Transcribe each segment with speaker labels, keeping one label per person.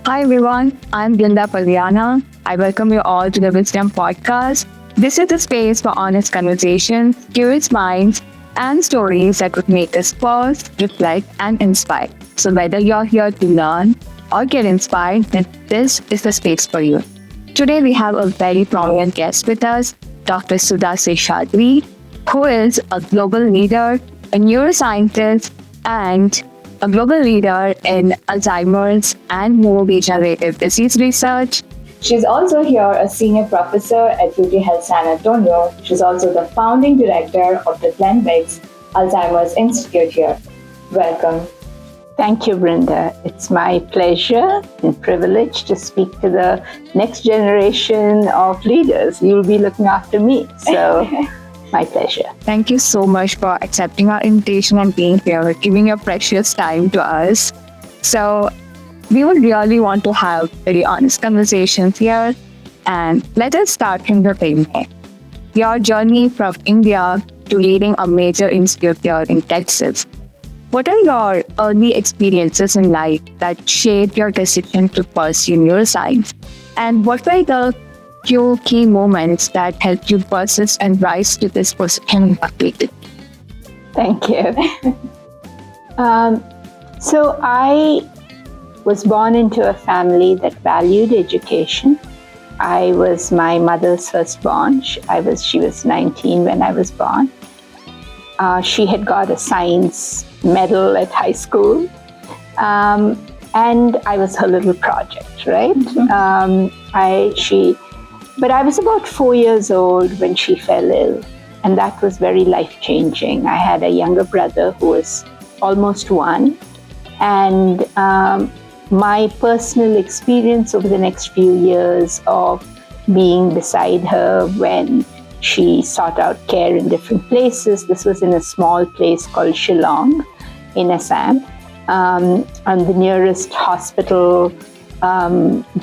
Speaker 1: Hi everyone, I'm Glinda Pagliana. I welcome you all to the Wisdom Podcast. This is a space for honest conversations, curious minds, and stories that would make us pause, reflect, and inspire. So whether you're here to learn or get inspired, then this is the space for you. Today we have a very prominent guest with us, Dr. Sudha Seshadri, who is a global leader, a neuroscientist, and a global leader in Alzheimer's and neurodegenerative disease research. She's also here a senior professor at UT Health San Antonio. She's also the founding director of the Glenn Biggs Alzheimer's Institute here. Welcome.
Speaker 2: Thank you, Brenda. It's my pleasure and privilege to speak to the next generation of leaders. You'll be looking after me, so my pleasure.
Speaker 1: Thank you so much for accepting our invitation and being here, giving your precious time to us. So we would really want to have very honest conversations here. And let us start from the beginning. Your journey from India to leading a major institute here in Texas. What are your early experiences in life that shaped your decision to pursue neuroscience? And what were the few key moments that helped you persist and rise to this position?
Speaker 2: Thank you. So I was born into a family that valued education. I was my mother's firstborn. She was 19 when I was born. She had got a science medal at high school. And I was her little project, right?
Speaker 1: Mm-hmm.
Speaker 2: But I was about 4 years old when she fell ill, and that was very life-changing. I had a younger brother who was almost 1, and my personal experience over the next few years of being beside her when she sought out care in different places. This was in a small place called Shillong in Assam, and the nearest hospital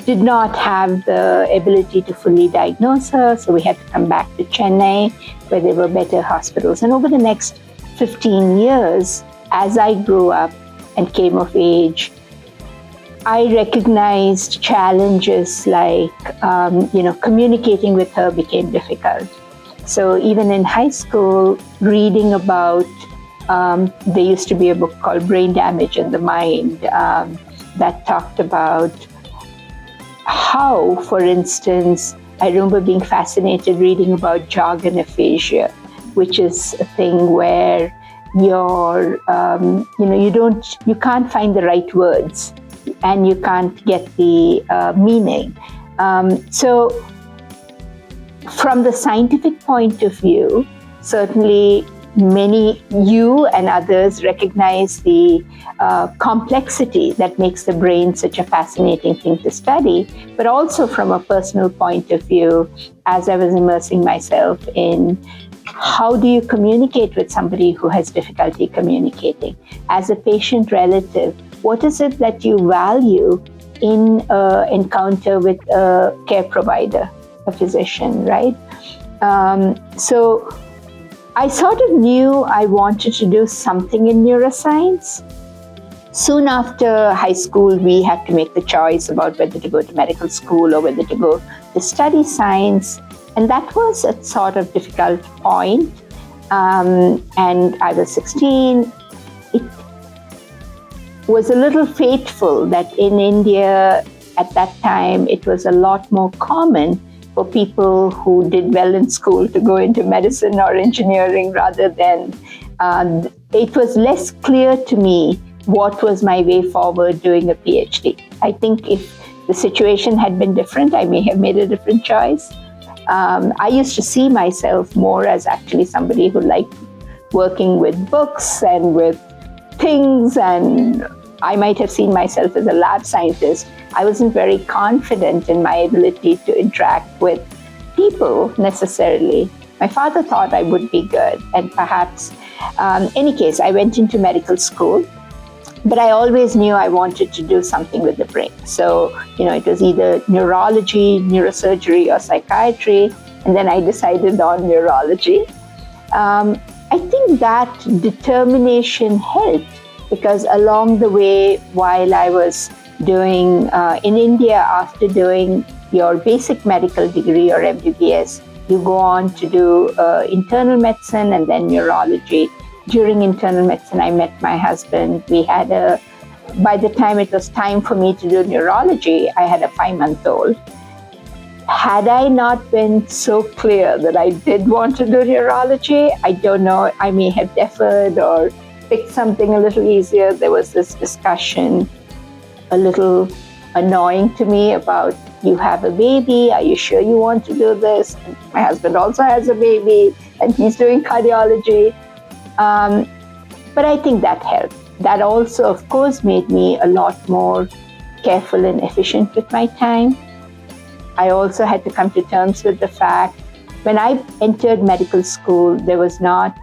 Speaker 2: did not have the ability to fully diagnose her, so we had to come back to Chennai, where there were better hospitals. And over the next 15 years, as I grew up and came of age, I recognized challenges like, communicating with her became difficult. So even in high school, reading about, there used to be a book called Brain Damage in the Mind, that talked about how, for instance, I remember being fascinated reading about jargon aphasia, which is a thing where you can't find the right words and you can't get the meaning. So from the scientific point of view, certainly you and others recognize the complexity that makes the brain such a fascinating thing to study, but also from a personal point of view, as I was immersing myself in how do you communicate with somebody who has difficulty communicating? As a patient relative, what is it that you value in an encounter with a care provider, a physician, right? So I sort of knew I wanted to do something in neuroscience. Soon after high school, we had to make the choice about whether to go to medical school or whether to go to study science. And that was a sort of difficult point. And I was 16. It was a little fateful that in India at that time, it was a lot more common for people who did well in school to go into medicine or engineering rather than, it was less clear to me what was my way forward doing a PhD. I think if the situation had been different, I may have made a different choice. I used to see myself more as actually somebody who liked working with books and with things, and I might have seen myself as a lab scientist. I wasn't very confident in my ability to interact with people necessarily. My father thought I would be good, and perhaps, any case, I went into medical school, but I always knew I wanted to do something with the brain. So, it was either neurology, neurosurgery, or psychiatry, and then I decided on neurology. I think that determination helped because along the way, while I was doing in India, after doing your basic medical degree or MBBS, you go on to do internal medicine and then neurology. During internal medicine, I met my husband. By the time it was time for me to do neurology, I had a 5-month-old. Had I not been so clear that I did want to do neurology, I don't know, I may have deferred or picked something a little easier. There was this discussion, a little annoying to me, about, you have a baby, are you sure you want to do this? And my husband also has a baby and he's doing cardiology. But I think that helped. That also, of course, made me a lot more careful and efficient with my time. I also had to come to terms with the fact, when I entered medical school, there was not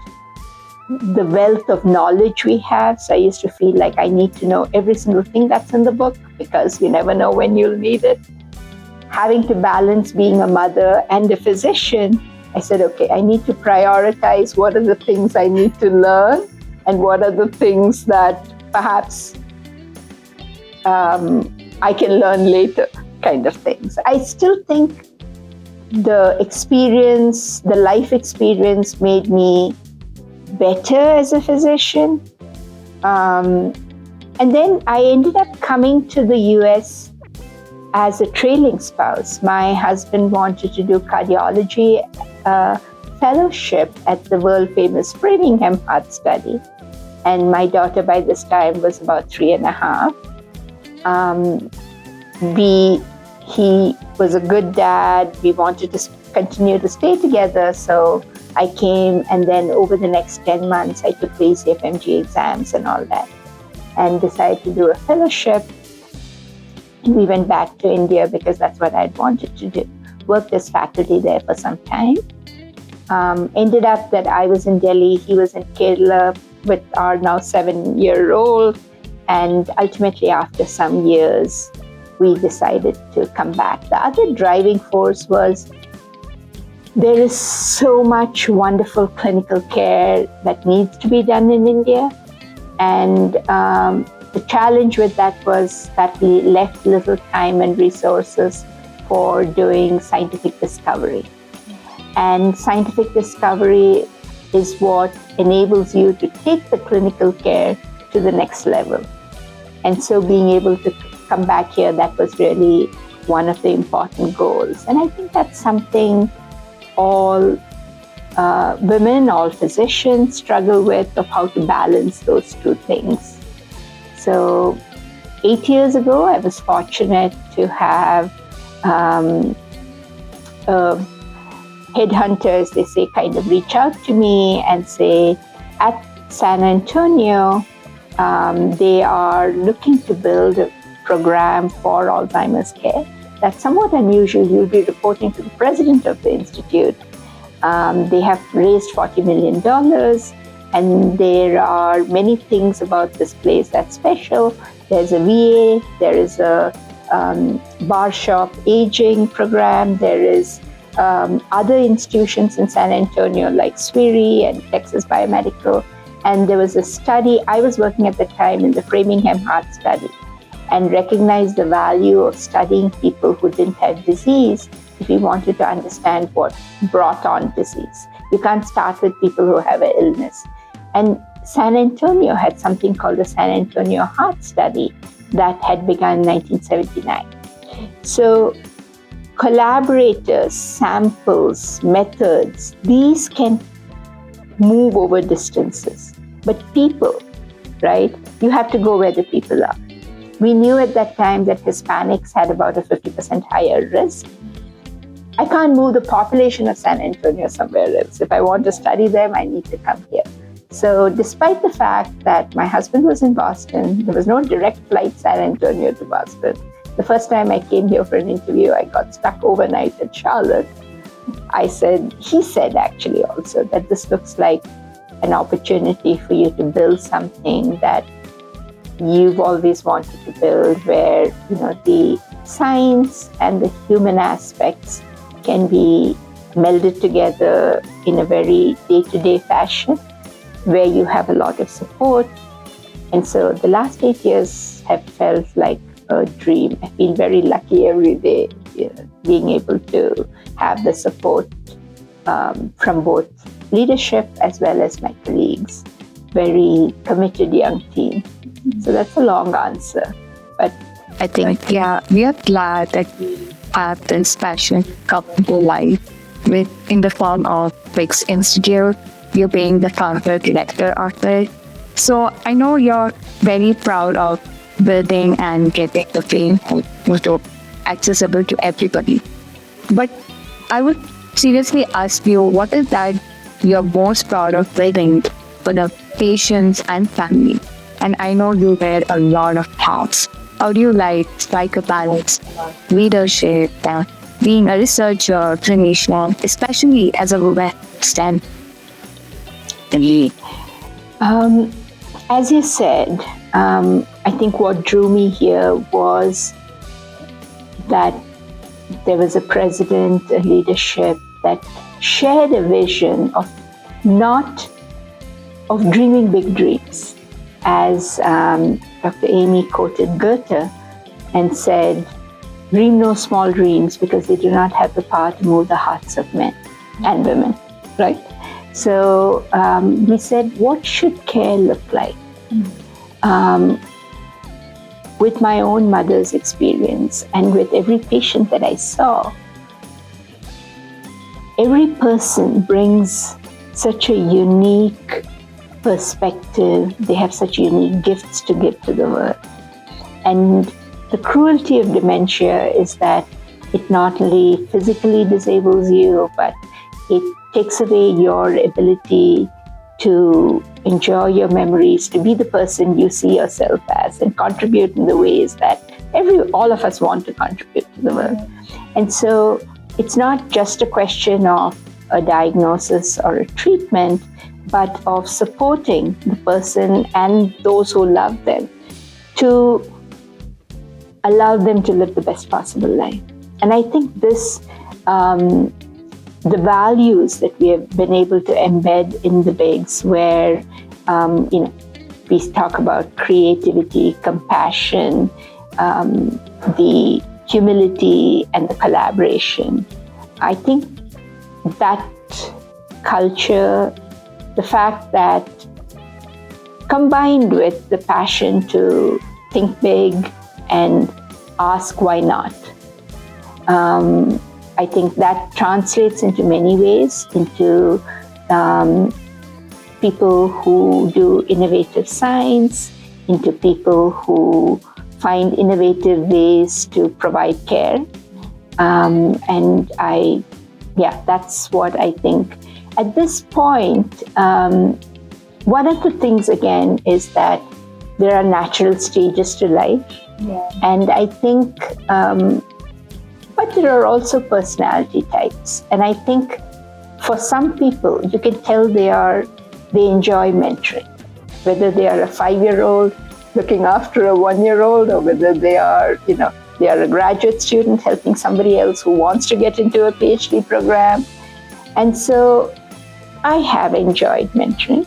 Speaker 2: the wealth of knowledge we have. So I used to feel like I need to know every single thing that's in the book, because you never know when you'll need it. Having to balance being a mother and a physician, I said, okay, I need to prioritize what are the things I need to learn and what are the things that perhaps I can learn later, kind of things. I still think the life experience made me better as a physician. And then I ended up coming to the US as a trailing spouse. My husband wanted to do cardiology fellowship at the world-famous Framingham Heart Study. And my daughter by this time was about 3.5. He was a good dad. We wanted to continue to stay together. So I came, and then over the next 10 months, I took the ECFMG exams and all that, and decided to do a fellowship. And we went back to India because that's what I'd wanted to do. Worked as faculty there for some time. Ended up that I was in Delhi, he was in Kerala with our now 7-year-old. And ultimately, after some years, we decided to come back. The other driving force was, there is so much wonderful clinical care that needs to be done in India. And the challenge with that was that we left little time and resources for doing scientific discovery. And scientific discovery is what enables you to take the clinical care to the next level. And so being able to come back here, that was really one of the important goals. And I think that's something all women, all physicians struggle with, of how to balance those two things. So 8 years ago, I was fortunate to have headhunters, they say, kind of reach out to me and say, at San Antonio, they are looking to build a program for Alzheimer's care. That's somewhat unusual. You'll be reporting to the president of the institute. They have raised $40 million, and there are many things about this place that's special. There's a VA, there is a bar shop aging program, there is other institutions in San Antonio like SWIRI and Texas Biomedical. And there was a study, I was working at the time in the Framingham Heart Study, and recognized the value of studying people who didn't have disease if we wanted to understand what brought on disease. You can't start with people who have an illness. And San Antonio had something called the San Antonio Heart Study that had begun in 1979. So collaborators, samples, methods, these can move over distances. But people, right? You have to go where the people are. We knew at that time that Hispanics had about a 50% higher risk. I can't move the population of San Antonio somewhere else. If I want to study them, I need to come here. So despite the fact that my husband was in Boston, there was no direct flight San Antonio to Boston. The first time I came here for an interview, I got stuck overnight at Charlotte. He said actually also that this looks like an opportunity for you to build something that you've always wanted to build, where, you know, the science and the human aspects can be melded together in a very day-to-day fashion, where you have a lot of support. And so the last 8 years have felt like a dream. I feel very lucky every day, being able to have the support from both leadership as well as my colleagues. Very committed young team. So that's a long answer, but
Speaker 1: I think, we are glad that we have this passion come to life in the form of Fix Institute. You're being the founder director of it. So I know you're very proud of building and getting the frame accessible to everybody. But I would seriously ask you, what is that you're most proud of building for the patients and family? And I know you wear a lot of hats. How do you strike a balance, leadership, being a researcher, clinician, especially as a woman?
Speaker 2: As you said, I think what drew me here was that there was a president, a leadership that shared a vision of dreaming big dreams. As Dr. Amy quoted Goethe and said, "Dream no small dreams because they do not have the power to move the hearts of men and women," right? So we said, what should care look like? With my own mother's experience and with every patient that I saw, every person brings such a unique perspective. They have such unique gifts to give to the world. And the cruelty of dementia is that it not only physically disables you, but it takes away your ability to enjoy your memories, to be the person you see yourself as, and contribute in the ways that all of us want to contribute to the world. And so it's not just a question of a diagnosis or a treatment, but of supporting the person and those who love them to allow them to live the best possible life. And I think this, the values that we have been able to embed in the BIGS, where we talk about creativity, compassion, the humility, and the collaboration. I think that culture, the fact that combined with the passion to think big and ask why not, I think that translates into many ways into people who do innovative science, into people who find innovative ways to provide care. That's what I think. At this point, one of the things, again, is that there are natural stages to life. Yeah. And I think, but there are also personality types. And I think for some people, you can tell they enjoy mentoring, whether they are a 5-year-old looking after a 1-year-old, or whether they are a graduate student helping somebody else who wants to get into a PhD program. And so I have enjoyed mentoring.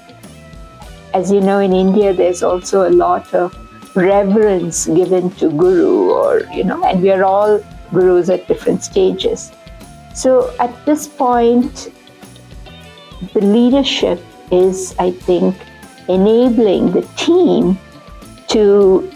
Speaker 2: As you know, in India, there's also a lot of reverence given to guru, and we are all gurus at different stages. So at this point, the leadership is, I think, enabling the team to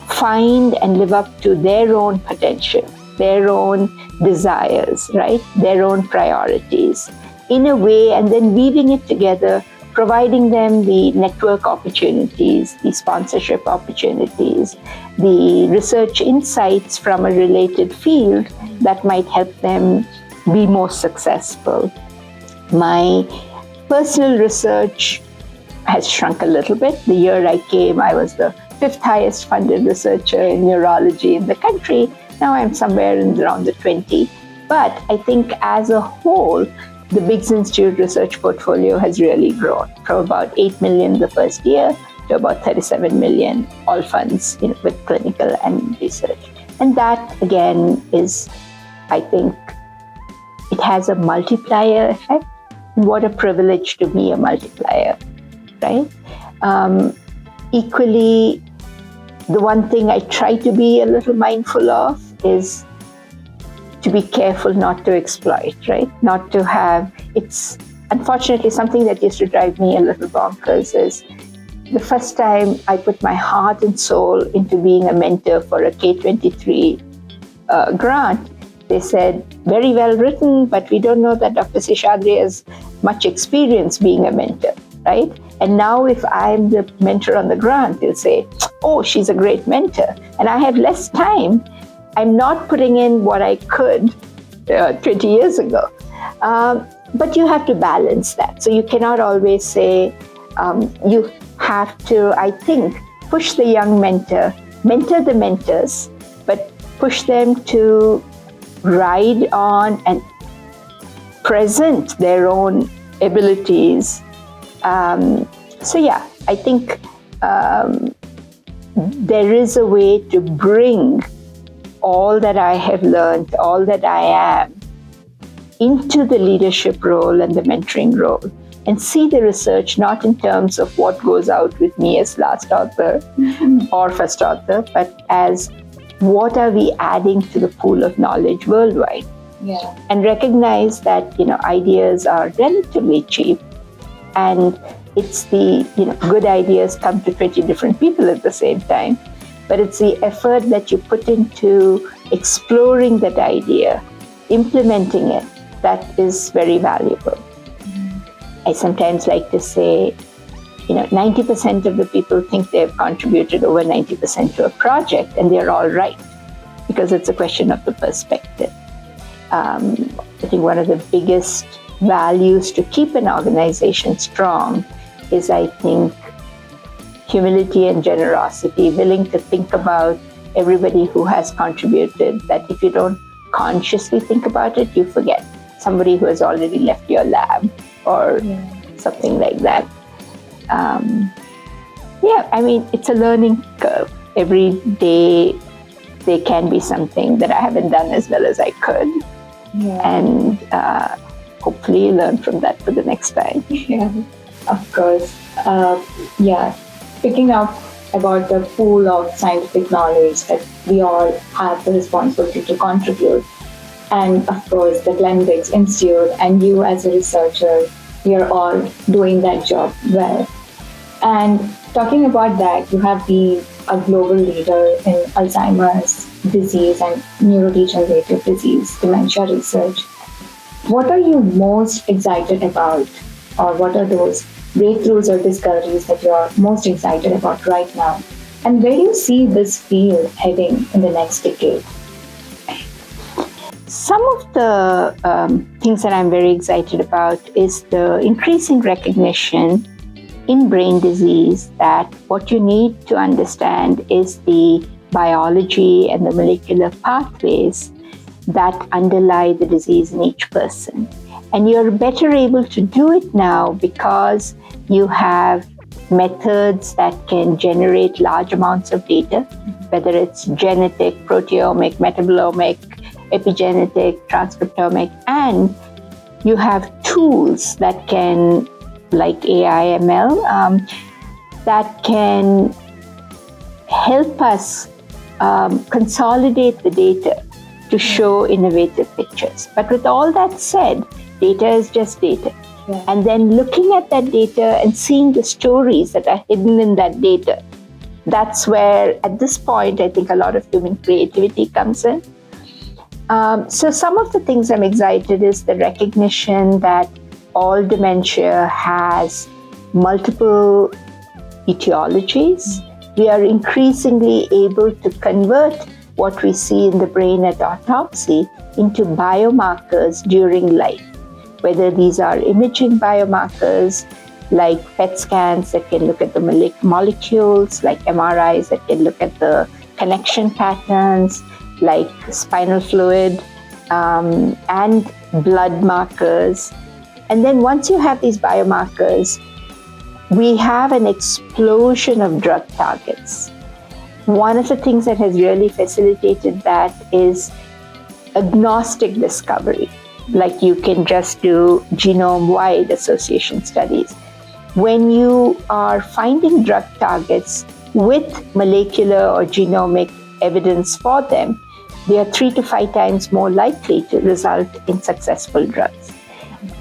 Speaker 2: find and live up to their own potential, their own desires, right? Their own priorities in a way, and then weaving it together, providing them the network opportunities, the sponsorship opportunities, the research insights from a related field that might help them be more successful. My personal research has shrunk a little bit. The year I came, I was the 5th highest funded researcher in neurology in the country. Now I'm somewhere around the 20. But I think as a whole, the BIGS Institute research portfolio has really grown from about 8 million the first year to about 37 million, all funds with clinical and research. And that, again, is, I think, it has a multiplier effect. What a privilege to be a multiplier, right? Equally, The one thing I try to be a little mindful of is to be careful not to exploit, right? Not to have, it's unfortunately something that used to drive me a little bonkers is the first time I put my heart and soul into being a mentor for a K23 grant, they said, very well written, but we don't know that Dr. Seshadri has much experience being a mentor, right? And now if I'm the mentor on the grant, they'll say, oh, she's a great mentor. And I have less time. I'm not putting in what I could 20 years ago. But you have to balance that. So you cannot always say, you have to, I think, push the young mentor the mentors, but push them to ride on and present their own abilities. So yeah, I think there is a way to bring all that I have learned, all that I am, into the leadership role and the mentoring role, and see the research not in terms of what goes out with me as last author or first author, but as what are we adding to the pool of knowledge worldwide.
Speaker 1: Yeah.
Speaker 2: And recognize that, ideas are relatively cheap, and it's the, good ideas come to 20 different people at the same time. But it's the effort that you put into exploring that idea, implementing it, that is very valuable. I sometimes like to say, 90% of the people think they've contributed over 90% to a project, and they're all right, because it's a question of the perspective. I think one of the biggest values to keep an organization strong is, I think, humility and generosity, willing to think about everybody who has contributed, that if you don't consciously think about it, you forget somebody who has already left your lab or something like that. It's a learning curve. Every day there can be something that I haven't done as well as I could. And hopefully learn from that for the next time.
Speaker 1: Yeah, of course. Picking up about the pool of scientific knowledge that we all have the responsibility to contribute. And of course, the Glenn Biggs Institute and you as a researcher, you're all doing that job well. And talking about that, you have been a global leader in Alzheimer's disease and neurodegenerative disease, dementia research. What are you most excited about, or what are those breakthroughs or discoveries that you're most excited about right now? And where do you see this field heading in the next decade?
Speaker 2: Some of the things that I'm very excited about is the increasing recognition in brain disease that what you need to understand is the biology and the molecular pathways that underlie the disease in each person. And you're better able to do it now because you have methods that can generate large amounts of data, whether it's genetic, proteomic, metabolomic, epigenetic, transcriptomic, and you have tools that can, like AI, ML, that can help us consolidate the data to show innovative pictures. But with all that said, data is just data.
Speaker 1: Yeah.
Speaker 2: And then looking at that data and seeing the stories that are hidden in that data, that's where, at this point, I think a lot of human creativity comes in. So some of the things I'm excited is the recognition that all dementia has multiple etiologies. We are increasingly able to convert what we see in the brain at autopsy into biomarkers during life, whether these are imaging biomarkers like PET scans that can look at the molecules, like MRIs that can look at the connection patterns, like spinal fluid, and blood markers. And then once you have these biomarkers, we have an explosion of drug targets. One of the things that has really facilitated that is agnostic discovery. Like you can just do genome-wide association studies. When you are finding drug targets with molecular or genomic evidence for them, they are 3 to 5 times more likely to result in successful drugs.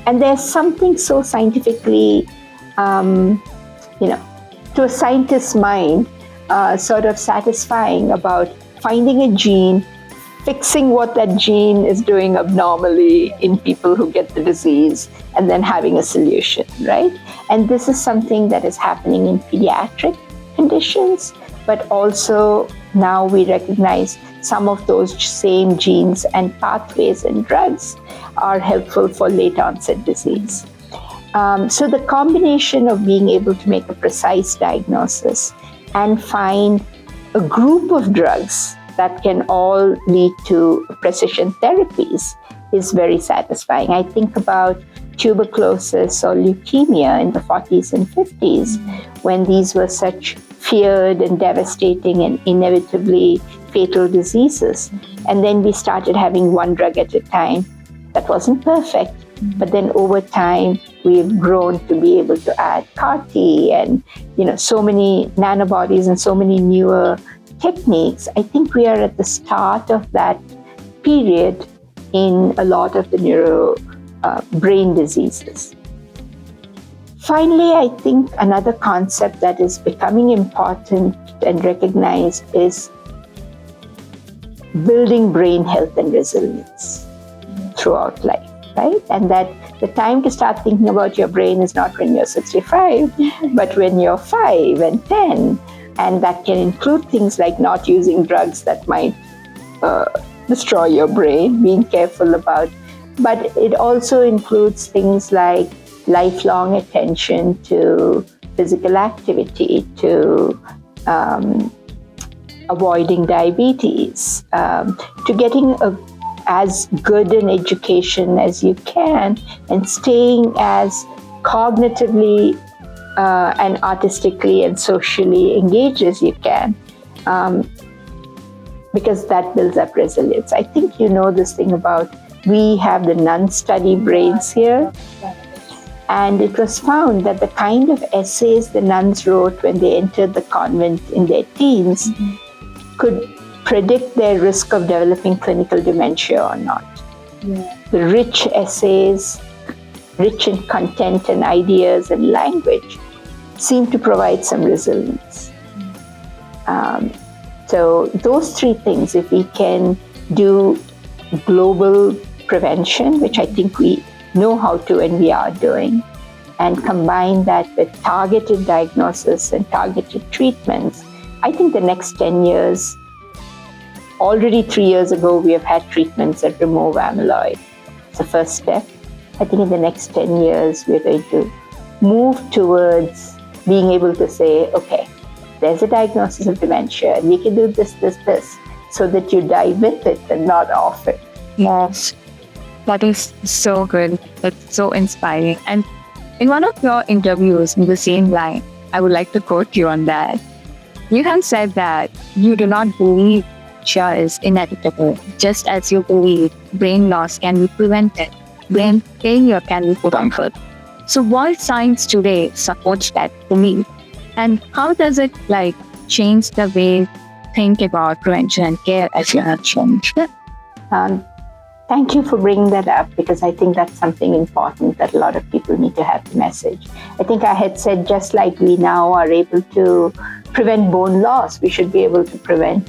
Speaker 2: And there's something so scientifically, to a scientist's mind, sort of satisfying about finding a gene, fixing what that gene is doing abnormally in people who get the disease, and then having a solution, right? And this is something that is happening in pediatric conditions, but also now we recognize some of those same genes and pathways and drugs are helpful for late onset disease. So the combination of being able to make a precise diagnosis and find a group of drugs that can all lead to precision therapies is very satisfying. I think about tuberculosis or leukemia in the 40s and 50s, when these were such feared and devastating and inevitably fatal diseases. And then we started having one drug at a time. That wasn't perfect, but then over time, we've grown to be able to add CAR-T and, so many nanobodies and so many newer techniques. I think we are at the start of that period in a lot of the brain diseases. Finally, I think another concept that is becoming important and recognized is building brain health and resilience throughout life, right? And that the time to start thinking about your brain is not when you're 65, but when you're 5 and 10. And that can include things like not using drugs that might destroy your brain, being careful about. But it also includes things like lifelong attention to physical activity, to avoiding diabetes, to getting as good an education as you can and staying as cognitively and artistically and socially engaged as you can, because that builds up resilience. I think you know this thing about we have the nun study brains here, and it was found that the kind of essays the nuns wrote when they entered the convent in their teens could predict their risk of developing clinical dementia or not. The rich essays, rich in content and ideas and language, seem to provide some resilience. So those 3 things, if we can do global prevention, which I think we know how to and we are doing, and combine that with targeted diagnosis and targeted treatments, I think the next 10 years, already 3 years ago, we have had treatments that remove amyloid. It's the first step. I think in the next 10 years, we're going to move towards being able to say, okay, there's a diagnosis of dementia, and we can do this, so that you die with it and not off it.
Speaker 1: Yes, that is so good. That's so inspiring. And in one of your interviews in the same line, I would like to quote you on that. You have said that you do not believe dementia is inevitable, just as you believe brain loss can be prevented, brain failure can be prevented. So what science today supports that belief? And how does it change the way you think about prevention and care as you have changed?
Speaker 2: Thank you for bringing that up, because I think that's something important that a lot of people need to have the message. I think I had said, just like we now are able to prevent bone loss, we should be able to prevent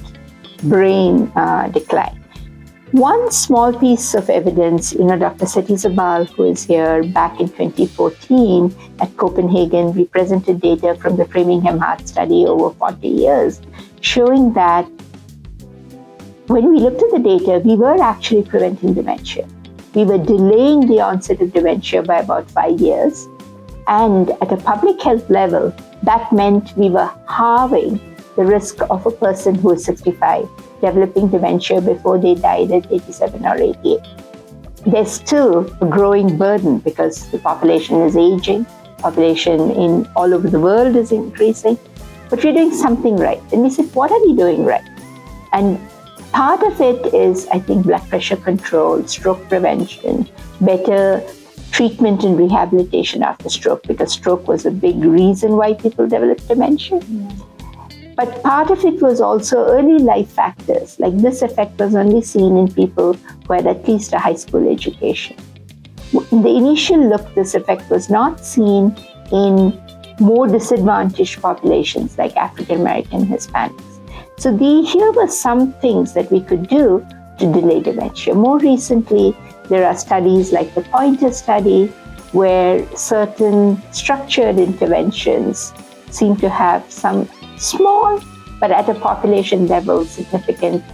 Speaker 2: brain decline. One small piece of evidence, Dr. Seti Zabal, who is here, back in 2014 at Copenhagen, we presented data from the Framingham Heart Study over 40 years, showing that when we looked at the data, we were actually preventing dementia. We were delaying the onset of dementia by about 5 years. And at a public health level, that meant we were halving the risk of a person who is 65 developing dementia before they died at 87 or 88. There's still a growing burden because the population is aging, population in all over the world is increasing, but we're doing something right. And we said, what are we doing right? And part of it is, I think, blood pressure control, stroke prevention, better treatment and rehabilitation after stroke, because stroke was a big reason why people developed dementia. But part of it was also early life factors. Like this effect was only seen in people who had at least a high school education. In the initial look, this effect was not seen in more disadvantaged populations like African American Hispanics. So here were some things that we could do to delay dementia. More recently, there are studies like the Pointer study where certain structured interventions seem to have some small, but at a population level, significant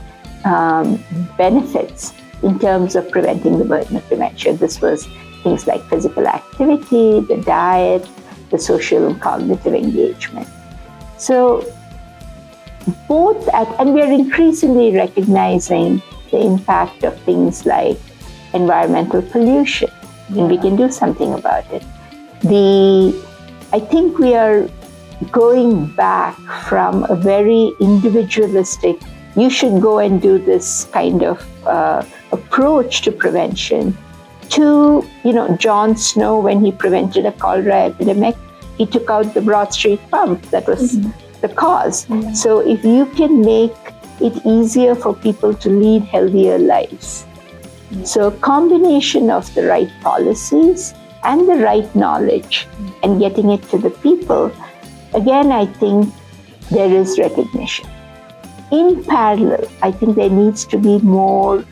Speaker 2: benefits in terms of preventing the burden of dementia. This was things like physical activity, the diet, the social and cognitive engagement. So and we are increasingly recognizing the impact of things like environmental pollution, and we can do something about it. I think we are going back from a very individualistic, you should go and do this kind of approach to prevention, to, John Snow, when he prevented a cholera epidemic, he took out the Broad Street pump. That was the cause. So if you can make it easier for people to lead healthier lives. So a combination of the right policies and the right knowledge and getting it to the people, again, I think there is recognition. In parallel, I think there needs to be more,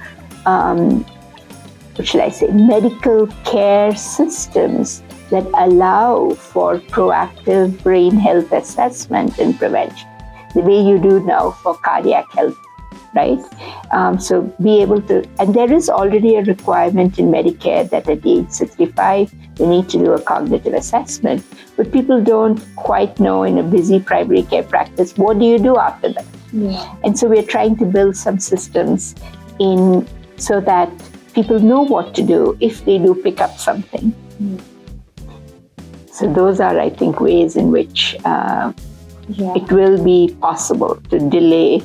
Speaker 2: medical care systems that allow for proactive brain health assessment and prevention, the way you do now for cardiac health, right? So be able to, and there is already a requirement in Medicare that at age 65, you need to do a cognitive assessment, but people don't quite know in a busy primary care practice, what do you do after that? And so we're trying to build some systems so that people know what to do if they do pick up something. So those are, I think, ways in which it will be possible to delay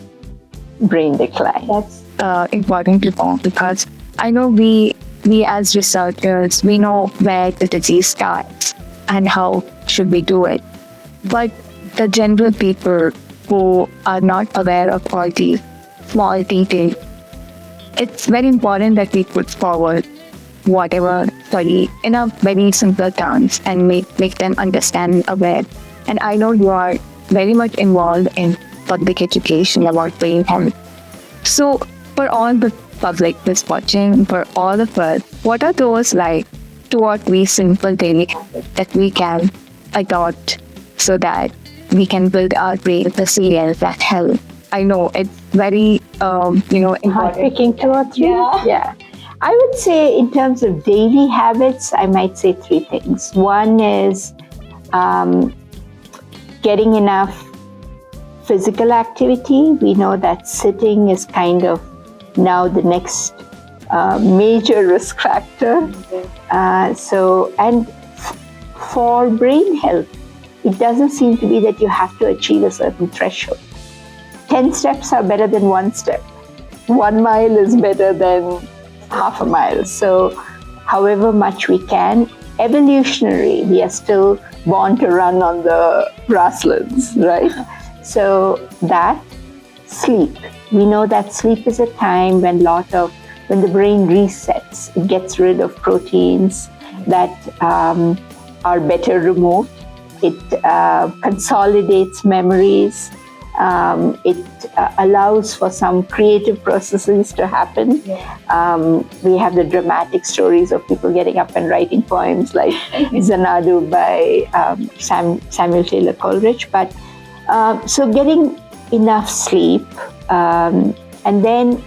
Speaker 2: brain decline.
Speaker 1: That's important to know, because I know we as researchers, we know where the disease starts and how should we do it. But the general people who are not aware of all these small details, it's very important that we put forward whatever study in a very simple terms and make them understand and aware. And I know you are very much involved in public education about brain health. So for all the public that's watching, for all of us, what are those 2 or 3 simple daily habits that we can adopt so that we can build our brain resilience and health? I know it's very, important.
Speaker 2: Picking 2 or 3? Yeah. I would say in terms of daily habits, I might say 3 things. One is getting enough physical activity. We know that sitting is kind of now the next major risk factor. For brain health, it doesn't seem to be that you have to achieve a certain threshold. 10 steps are better than 1 step. 1 mile is better than half a mile. So however much we can, evolutionary, we are still born to run on the grasslands, right? So that, sleep. We know that sleep is a time when the brain resets. It gets rid of proteins that are better removed. It consolidates memories. It allows for some creative processes to happen. We have the dramatic stories of people getting up and writing poems like Xanadu by Samuel Taylor Coleridge. But so getting enough sleep and then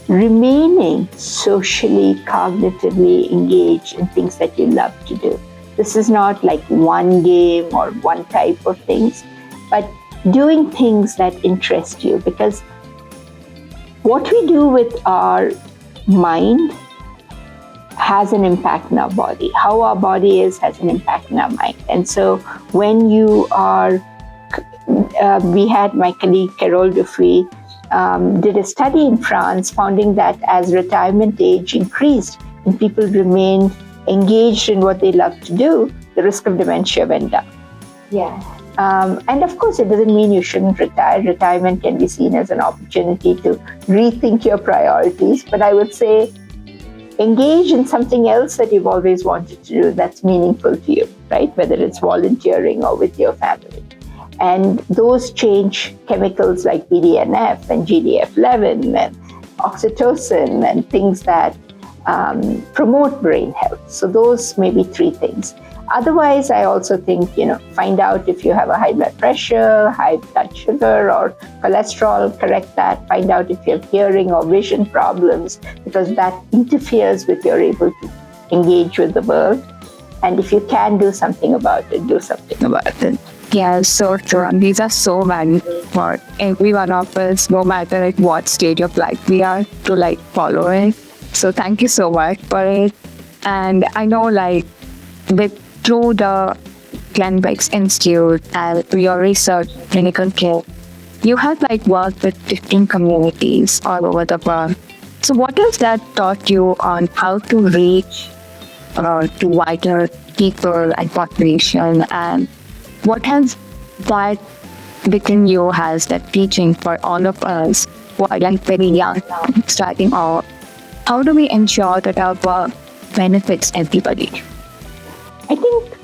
Speaker 2: remaining socially, cognitively engaged in things that you love to do. This is not like one game or one type of things, but doing things that interest you, because what we do with our mind has an impact in our body. How our body is has an impact in our mind. And so when you are, we had my colleague Carole Dufry did a study in France, finding that as retirement age increased and people remained engaged in what they love to do, the risk of dementia went down. And of course, it doesn't mean you shouldn't retire. Retirement can be seen as an opportunity to rethink your priorities. But I would say engage in something else that you've always wanted to do that's meaningful to you, right? Whether it's volunteering or with your family. And those change chemicals like BDNF and GDF11 and oxytocin and things that promote brain health. So those may be three things. Otherwise, I also think, find out if you have a high blood pressure, high blood sugar or cholesterol, correct that. Find out if you have hearing or vision problems, because that interferes with your able to engage with the world. And if you can do something about it, do something about it.
Speaker 1: Yeah, so true. And these are so valuable for every one of us, no matter at what stage of life we are, to follow it. So thank you so much for it. And I know through the Glenbeck's Institute and through your research, clinical care, you have worked with different communities all over the world. So what has that taught you on how to reach to wider people and population, and what has that within you has that teaching for all of us who are very young, starting off? How do we ensure that our work benefits everybody?
Speaker 2: I think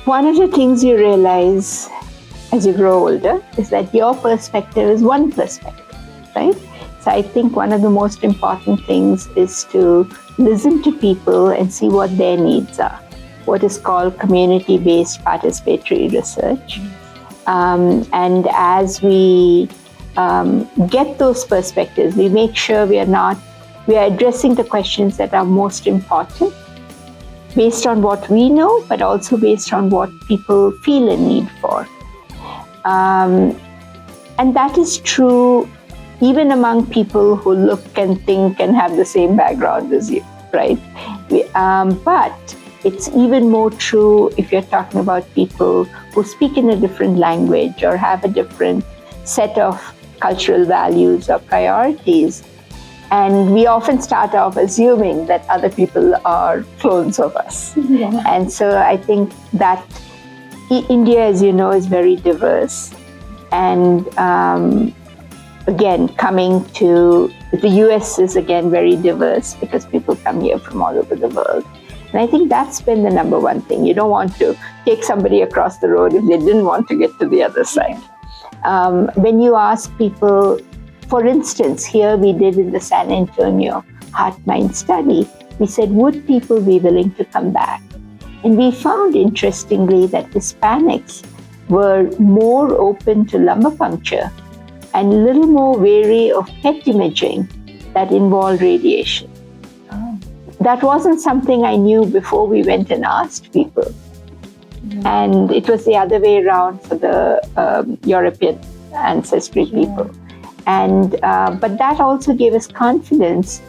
Speaker 2: one of the things you realize as you grow older is that your perspective is one perspective, right? So I think one of the most important things is to listen to people and see what their needs are, what is called community-based participatory research. And as we get those perspectives, we make sure we are addressing the questions that are most important based on what we know, but also based on what people feel a need for. And that is true even among people who look and think and have the same background as you, right? But it's even more true if you're talking about people who speak in a different language or have a different set of cultural values or priorities. And we often start off assuming that other people are clones of us. Yeah. And so I think that India, as you know, is very diverse. And again, coming to the US is again very diverse because people come here from all over the world. And I think that's been the number one thing. You don't want to take somebody across the road if they didn't want to get to the other side. When you ask people, for instance, here we did in the San Antonio Heart Study, we said, would people be willing to come back? And we found, interestingly, that Hispanics were more open to lumbar puncture and a little more wary of PET imaging that involved radiation. Oh. That wasn't something I knew before we went and asked people. Mm-hmm. And it was the other way around for the European ancestry people. And but that also gave us confidence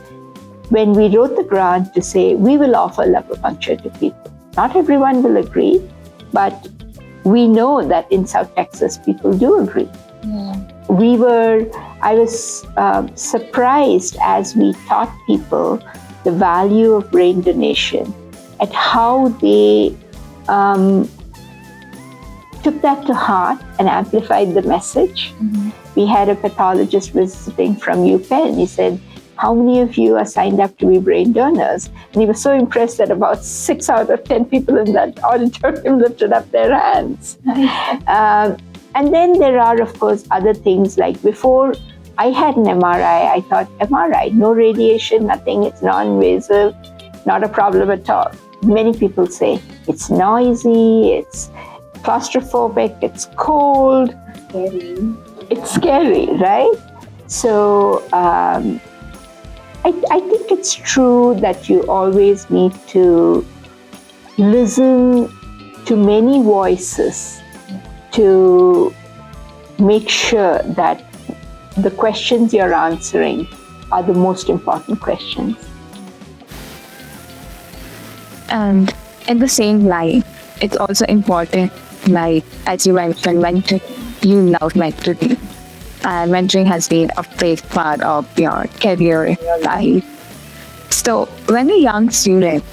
Speaker 2: when we wrote the grant to say we will offer lumbar puncture to people. Not everyone will agree, but we know that in South Texas people do agree. Yeah. I was surprised as we taught people the value of brain donation at how they took that to heart and amplified the message. Mm-hmm. We had a pathologist visiting from UPenn. He said, how many of you are signed up to be brain donors? And he was so impressed that about 6 out of 10 people in that auditorium lifted up their hands. And then there are, of course, other things like before I had an MRI, I thought, MRI, no radiation, nothing, it's non-invasive, not a problem at all. Many people say it's noisy, it's claustrophobic, it's cold. Scary. It's scary, right? So I think it's true that you always need to listen to many voices to make sure that the questions you're answering are the most important questions.
Speaker 1: And in the same line, it's also important, as you mentioned, you love mentoring. And mentoring has been a big part of your career in your life. So when a young student,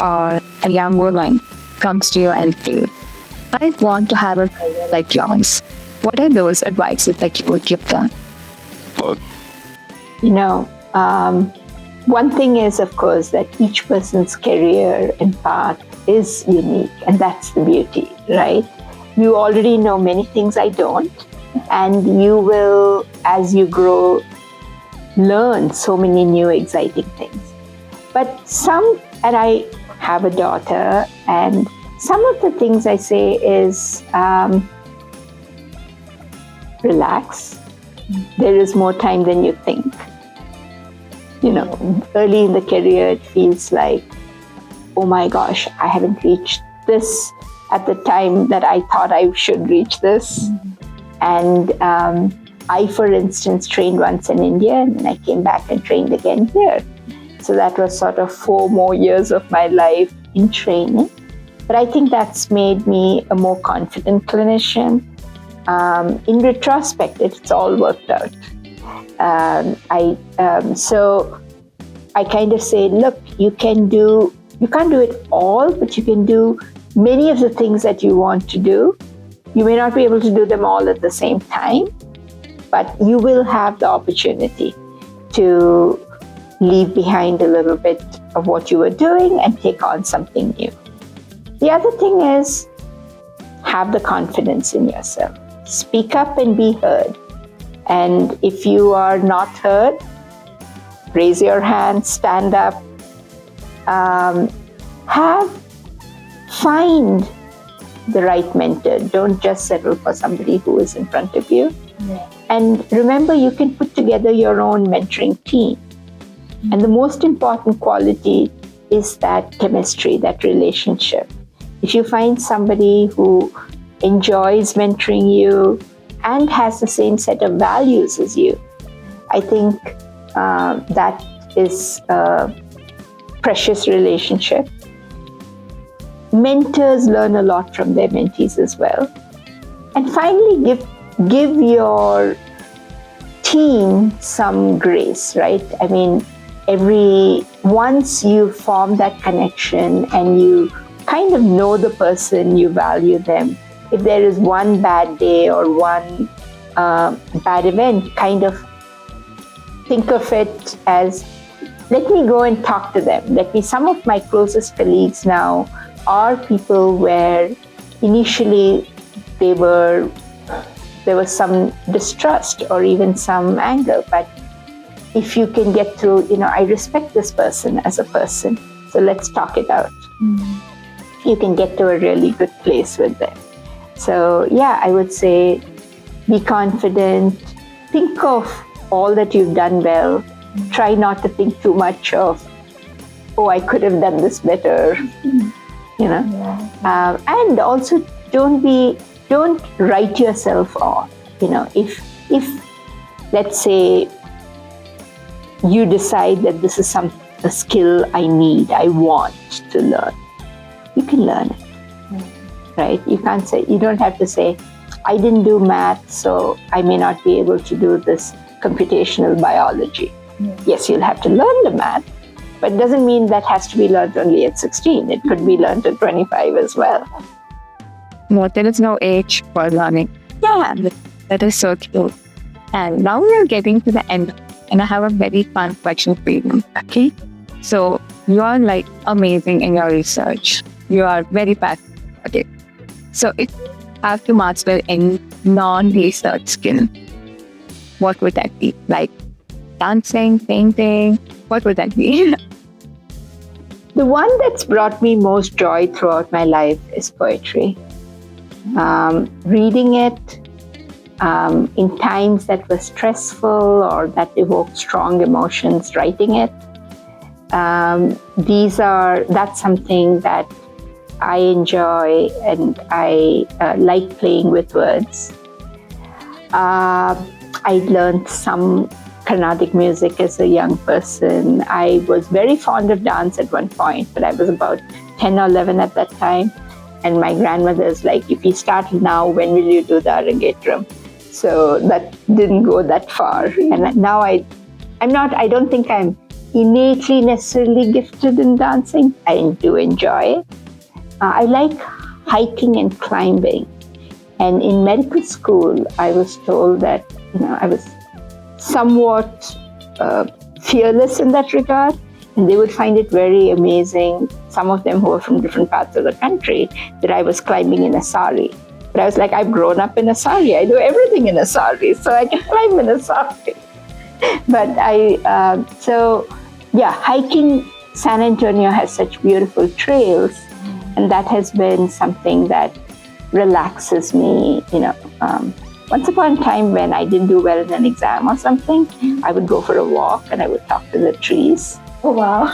Speaker 1: or a young woman, comes to you and says, I want to have a career like yours. What are those advices that you would give them?
Speaker 2: You know, one thing is, of course, that each person's career and path is unique, and that's the beauty, right? You already know many things I don't, and you will, as you grow, learn so many new exciting things. But and I have a daughter, and some of the things I say is relax. There is more time than you think. You know, early in the career, it feels like, oh my gosh, I haven't reached this at the time that I thought I should reach this. And I, for instance, trained once in India, and I came back and trained again here. So that was sort of 4 more years of my life in training. But I think that's made me a more confident clinician. In retrospect, it's all worked out. So I kind of say, look, you can't do it all, but you can do many of the things that you want to do. You may not be able to do them all at the same time, but you will have the opportunity to leave behind a little bit of what you were doing and take on something new. The other thing is, have the confidence in yourself. Speak up and be heard. And if you are not heard, raise your hand, stand up, find the right mentor. Don't just settle for somebody who is in front of you. Yeah. And remember, you can put together your own mentoring team. Mm-hmm. And the most important quality is that chemistry, that relationship. If you find somebody who enjoys mentoring you and has the same set of values as you, I think that is a precious relationship. Mentors learn a lot from their mentees as well. And finally, give your team some grace, right? I mean, once you form that connection and you kind of know the person, you value them, if there is one bad day or one bad event, kind of think of it as, let me go and talk to them. Some of my closest colleagues now are people where initially there was some distrust or even some anger, but if you can get through, I respect this person as a person, so let's talk it out. Mm-hmm. You can get to a really good place with them. So yeah, I would say be confident, think of all that you've done well, try not to think too much of, oh, I could have done this better, and also don't write yourself off. If let's say you decide that this is a skill I want to learn, you can learn it. Right? You don't have to say, I didn't do math, so I may not be able to do this computational biology. Yes, you'll have to learn the math, but it doesn't mean that has to be learned only at 16. It could be learned at 25 as well.
Speaker 1: No, there is no age for learning. Yeah, that is so cute. And now we are getting to the end, and I have a very fun question for you. Okay? So you are amazing in your research. You are very passionate. Okay. So if you have to master any non-research skill, what would that be? Like dancing, painting, what would that be?
Speaker 2: The one that's brought me most joy throughout my life is poetry. Reading it in times that were stressful or that evoked strong emotions, writing it. That's something that I enjoy, and I like playing with words. I learned some Carnatic music as a young person. I was very fond of dance at one point, but I was about 10 or 11 at that time. And my grandmother's like, if you start now, when will you do the Arangetram? So that didn't go that far. And now I don't think I'm innately necessarily gifted in dancing. I do enjoy it. I like hiking and climbing. And in medical school, I was told that, I was somewhat fearless in that regard, and they would find it very amazing, some of them who were from different parts of the country, that I was climbing in a sari. But I was like, I've grown up in a sari. I do everything in a sari, so I can climb in a sari. But hiking San Antonio has such beautiful trails, and that has been something that relaxes me. Once upon a time when I didn't do well in an exam or something, I would go for a walk and I would talk to the trees.
Speaker 1: Oh, wow.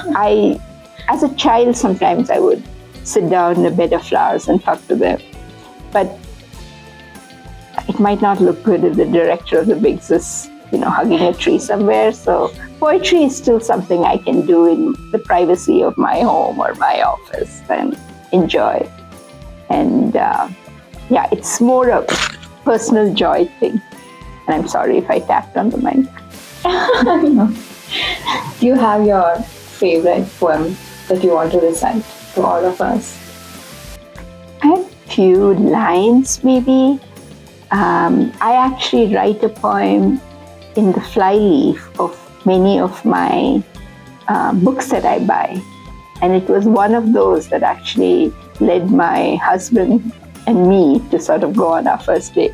Speaker 2: As a child, sometimes I would sit down in a bed of flowers and talk to them. But it might not look good if the director of the Bigs is, hugging a tree somewhere. So poetry is still something I can do in the privacy of my home or my office and enjoy. And it's more a personal joy thing. And I'm sorry if I tapped on the mic.
Speaker 1: No. Do you have your favorite poem that you want to recite to all of us?
Speaker 2: I have a few lines, maybe. I actually write a poem in the flyleaf of many of my books that I buy. And it was one of those that actually led my husband and me to sort of go on our first date,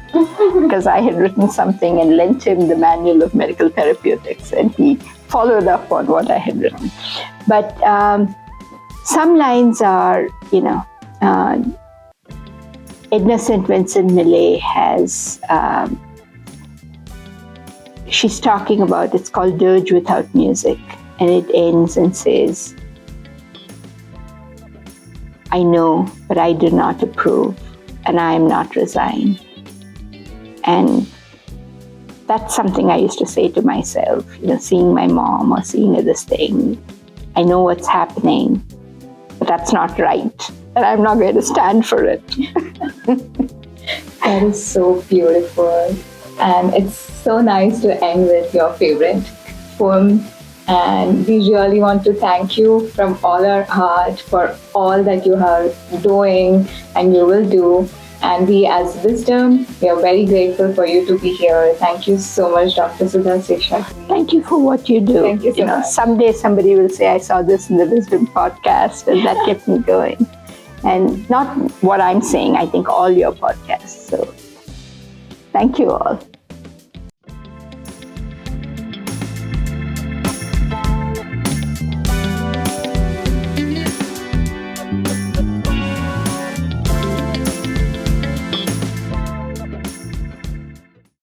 Speaker 2: because I had written something and lent him the manual of medical therapeutics, and he followed up on what I had written. But some lines are, Edna St. Vincent Millay has, she's talking about, it's called Dirge Without Music, and it ends and says, I know, but I do not approve, and I am not resigned. And that's something I used to say to myself, seeing my mom or seeing this thing. I know what's happening, but that's not right, and I'm not going to stand for it.
Speaker 1: That is so beautiful. And it's so nice to end with your favorite poem. And we really want to thank you from all our heart for all that you are doing and you will do. And we as Wisdom, we are very grateful for you to be here. Thank you so much, Dr. Sudha Seshadri.
Speaker 2: Thank you for what you do.
Speaker 1: Thank you so much.
Speaker 2: Someday somebody will say, I saw this in the Wisdom podcast, and that kept me going. And not what I'm saying, I think all your podcasts. So thank you all.